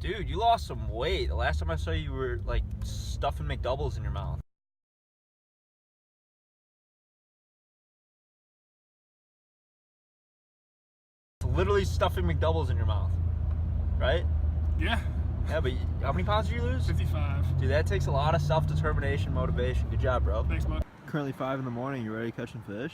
Dude, you lost some weight. The last time I saw you were like stuffing McDoubles in your mouth. Literally stuffing McDoubles in your mouth, right? Yeah. Yeah, but how many pounds did you lose? 55. Dude, that takes a lot of self-determination, motivation. Good job, bro. Thanks, bud. Currently 5 in the morning. You ready catching fish?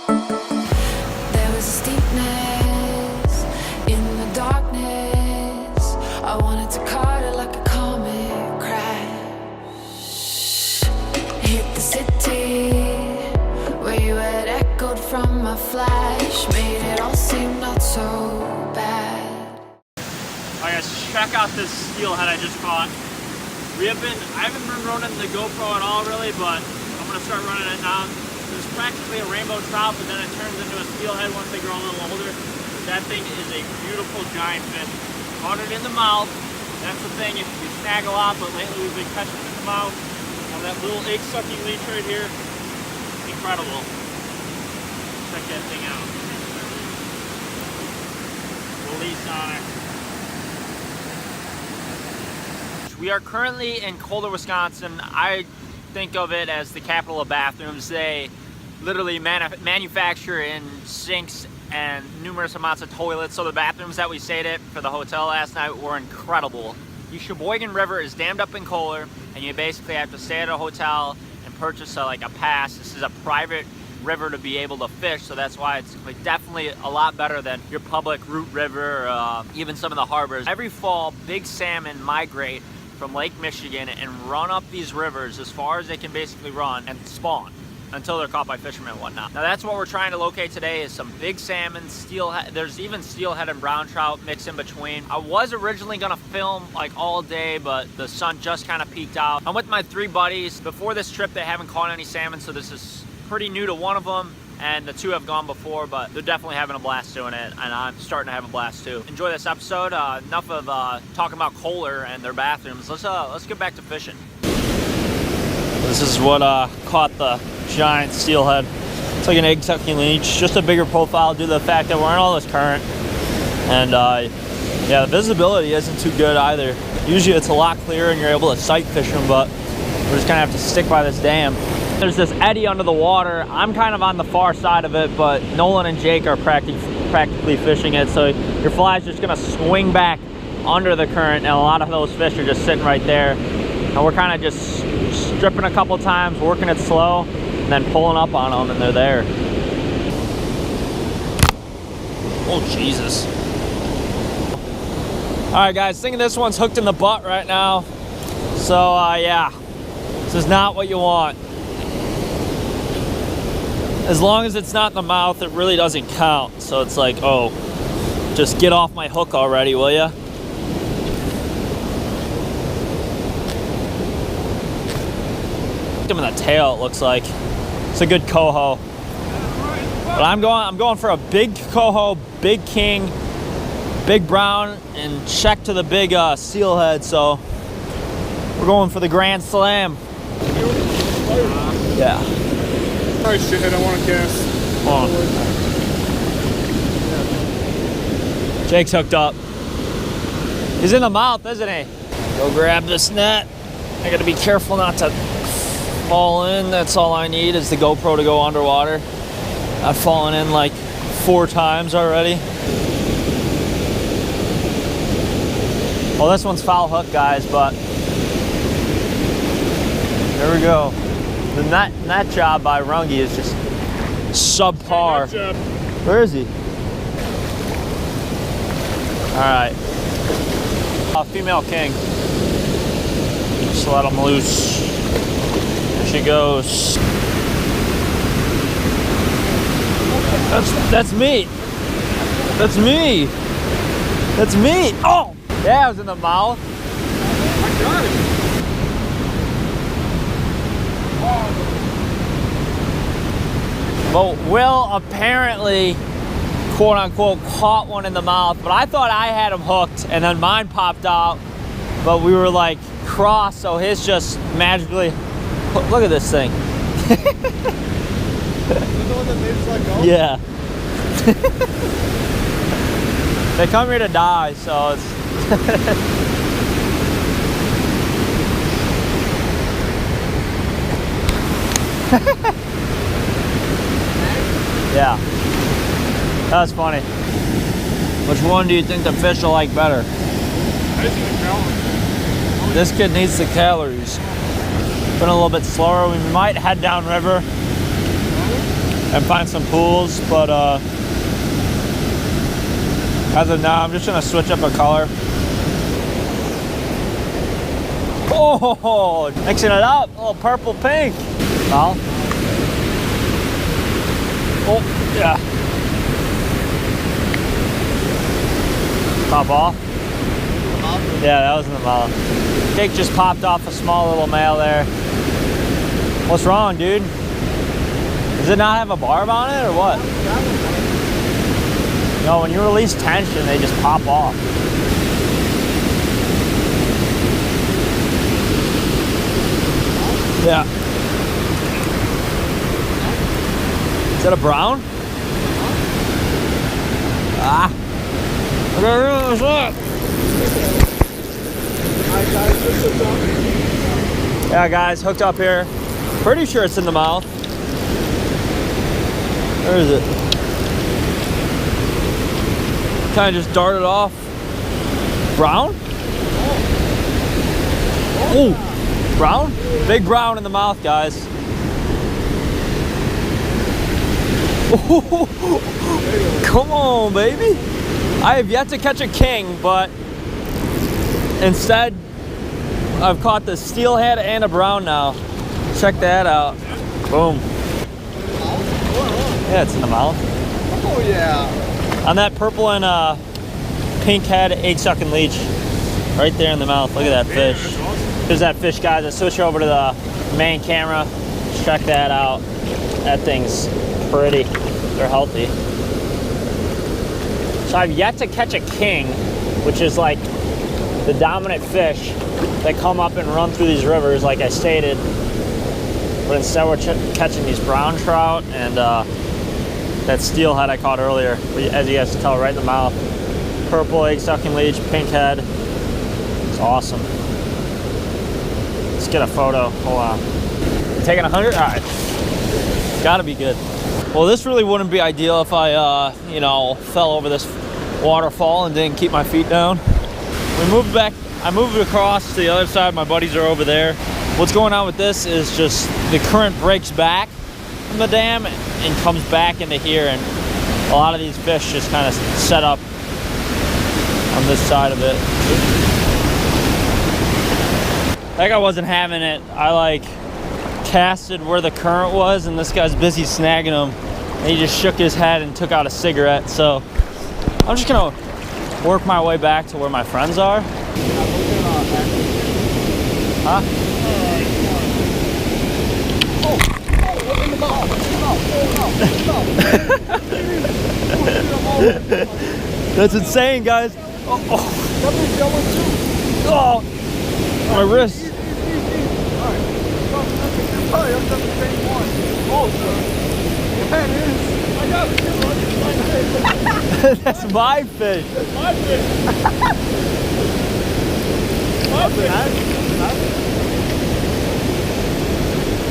There was a steepness in the darkness. I wanted to cut it like a comet crash. Hit the city where you had echoed from my flash. Made it all seem not so bad. Alright guys, check out this steelhead I just caught. I haven't been running the GoPro at all really, but I'm gonna start running it now. It's practically a rainbow trout, but then it turns into a steelhead once they grow a little older. That thing is a beautiful giant fish. Caught it in the mouth. That's the thing, you snag a lot, but lately we've been catching it in the mouth. On that little egg sucking leech right here. Incredible. Check that thing out. Release on it. We are currently in Kohler, Wisconsin. I think of it as the capital of bathrooms. They literally manufacture in sinks and numerous amounts of toilets. So the bathrooms that we stayed at for the hotel last night were incredible. The Sheboygan River is dammed up in Kohler, and you basically have to stay at a hotel and purchase a pass. This is a private river to be able to fish, so that's why it's definitely a lot better than your public root river, or even some of the harbors. Every fall, big salmon migrate from Lake Michigan and run up these rivers as far as they can basically run and spawn until they're caught by fishermen and whatnot. Now that's what we're trying to locate today, is some big salmon, steelhead. There's even steelhead and brown trout mixed in between. I was originally gonna film like all day, but the sun just kind of peaked out. I'm with my 3 buddies. Before this trip, they haven't caught any salmon, so this is pretty new to one of them, and the 2 have gone before, but they're definitely having a blast doing it, and I'm starting to have a blast too. Enjoy this episode. Enough of talking about Kohler and their bathrooms. Let's get back to fishing. This is what caught the giant steelhead. It's like an egg sucking leech, just a bigger profile due to the fact that we're in all this current, and yeah, the visibility isn't too good either. Usually it's a lot clearer and you're able to sight fish them, but we're just gonna have to stick by this dam. There's this eddy under the water. I'm kind of on the far side of it, but Nolan and Jake are practically fishing it, so your fly's just gonna swing back under the current, and a lot of those fish are just sitting right there. And we're kind of just stripping a couple times, working it slow, and then pulling up on them, and they're there. Oh, Jesus. All right, guys, thinking this one's hooked in the butt right now. So, yeah, this is not what you want. As long as it's not in the mouth, it really doesn't count. So it's like, oh, just get off my hook already, will ya? Him in the tail, it looks like. It's a good coho. But I'm going for a big coho, big king, big brown, and check to the big steelhead. So we're going for the grand slam. Yeah. Alright, shithead, I want to cast. Come on. Jake's hooked up. He's in the mouth, isn't he? Go grab this net. I gotta be careful not to fall in. That's all I need is the GoPro to go underwater. I've fallen in like 4 times already. Well, this one's foul hook, guys, but there we go. The net job by Rungy is just subpar. Where is he? All right. Female king. Just let him loose. There she goes. That's me. That's me. That's me. Oh! Yeah, I was in the mouth. I got it. But Will apparently, quote unquote, caught one in the mouth, but I thought I had him hooked, and then mine popped out, but we were like crossed, so his just magically, look at this thing. Yeah. They come here to die, so it's yeah. That's funny. Which one do you think the fish will like better? This kid needs the calories. Been a little bit slower. We might head downriver and find some pools, but as of now, I'm just gonna switch up a color. Oh, mixing it up, a little purple pink. Well, oh, yeah. Pop off? Yeah, that was in the mouth. Jake just popped off a small little male there. What's wrong, dude? Does it not have a barb on it or what? No, when you release tension, they just pop off. Yeah. Is that a brown? Ah. What's up? Yeah, guys, hooked up here. Pretty sure it's in the mouth. Where is it? Kind of just darted off. Brown? Oh, brown? Big brown in the mouth, guys. Come on, baby. I have yet to catch a king, but instead I've caught the steelhead and a brown now. Check that out. Boom. Yeah, it's in the mouth. Oh yeah. On that purple and pink head egg sucking leech. Right there in the mouth. Look at that fish. There's that fish, guys. Let's switch over to the main camera. Check that out. That thing's pretty. They're healthy. So I've yet to catch a king, which is like the dominant fish that come up and run through these rivers, like I stated. But instead we're catching these brown trout and that steelhead I caught earlier, as you guys can tell, right in the mouth. Purple egg sucking leech, pink head. It's awesome. Let's get a photo. Hold on. You taking 100? All right. Gotta be good. Well, this really wouldn't be ideal if I, you know, fell over this waterfall and didn't keep my feet down. We moved back. I moved across to the other side. My buddies are over there. What's going on with this is just the current breaks back from the dam and comes back into here, and a lot of these fish just kind of set up on this side of it. That guy wasn't having it. I like casted where the current was, and this guy's busy snagging them, and he just shook his head and took out a cigarette. So I'm just gonna work my way back to where my friends are. Huh? That's insane, guys. Oh, my wrist. That's my fish. That's my fish.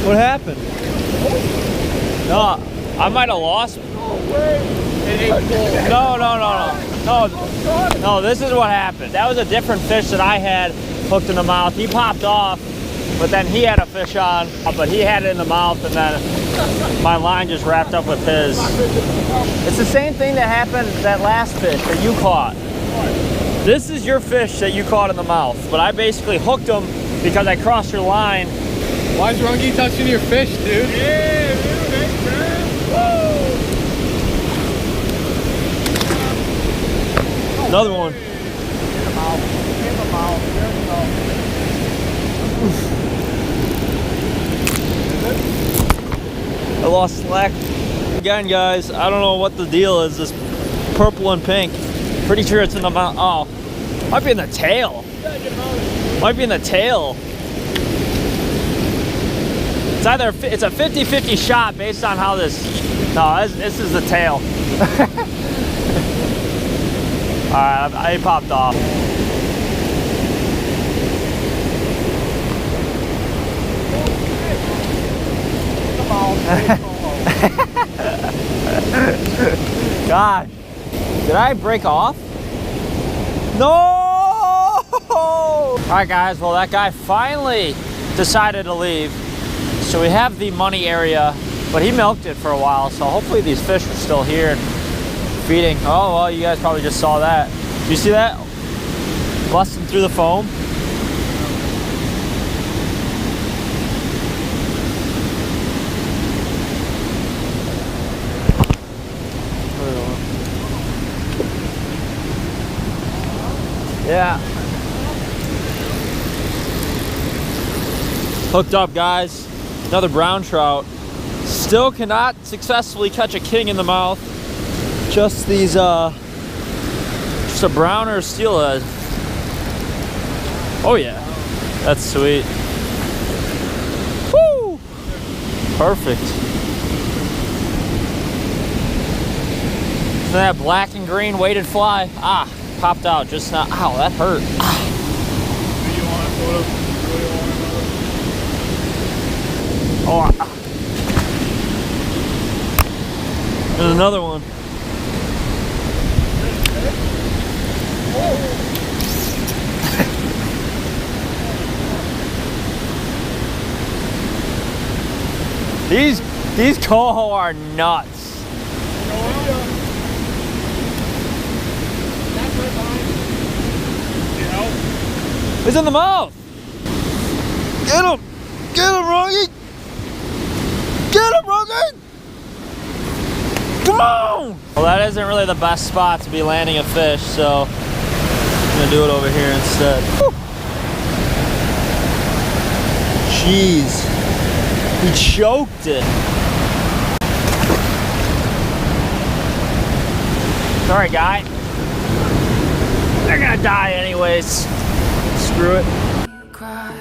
What happened? No, I might have lost. No, this is what happened. That was a different fish that I had hooked in the mouth. He popped off, but then he had a fish on, but he had it in the mouth, and then my line just wrapped up with his. It's the same thing that happened that last fish that you caught. This is your fish that you caught in the mouth, but I basically hooked him because I crossed your line. Why is Rungy touching your fish, dude? Yeah, dude, thanks, man. Another one. In the mouth. In the mouth. There you go. I lost slack. Again, guys, I don't know what the deal is, this purple and pink. Pretty sure it's in the mouth. Oh, might be in the tail. Might be in the tail. It's either, it's a 50-50 shot based on how this, no, this is the tail. Alright, he popped off. Gosh, did I break off? No! Alright guys, well that guy finally decided to leave. So we have the money area, but he milked it for a while, so hopefully these fish are still here and feeding. Oh, well, you guys probably just saw that. Did you see that? Busting through the foam. Yeah. Hooked up, guys. Another brown trout. Still cannot successfully catch a king in the mouth. Just these, just a browner steelhead. Oh yeah, that's sweet. Woo! Perfect. Isn't that black and green weighted fly? Ah, popped out just now. Ow, that hurt. Ah. Oh, there's another one. These coho are nuts. It's in the mouth. Get him! Get him, Rocky! Get him, Rocky! Come on! Well, that isn't really the best spot to be landing a fish, so I'm gonna do it over here instead. Whew. Jeez. He choked it. Sorry, guy. They're gonna die anyways. Screw it. Cry.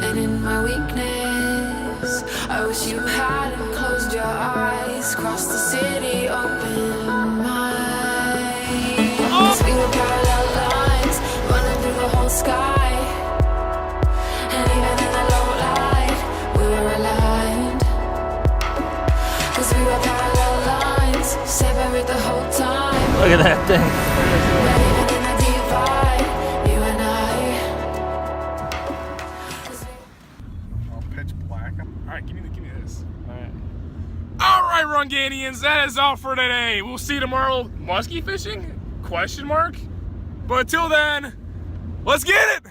And in my weakness, I wish you hadn't closed your eyes. Cross the city, open mine. 'Cause we were parallel lines, running through the whole sky. And even in the low light, we were aligned. 'Cause we were parallel lines, separate the whole time. Look at that thing. But even in the divide, you and Oh, pitch black. Alright, give me this. Alright, Runganians, that is all for today. We'll see you tomorrow. Muskie fishing? Question mark? But until then, let's get it!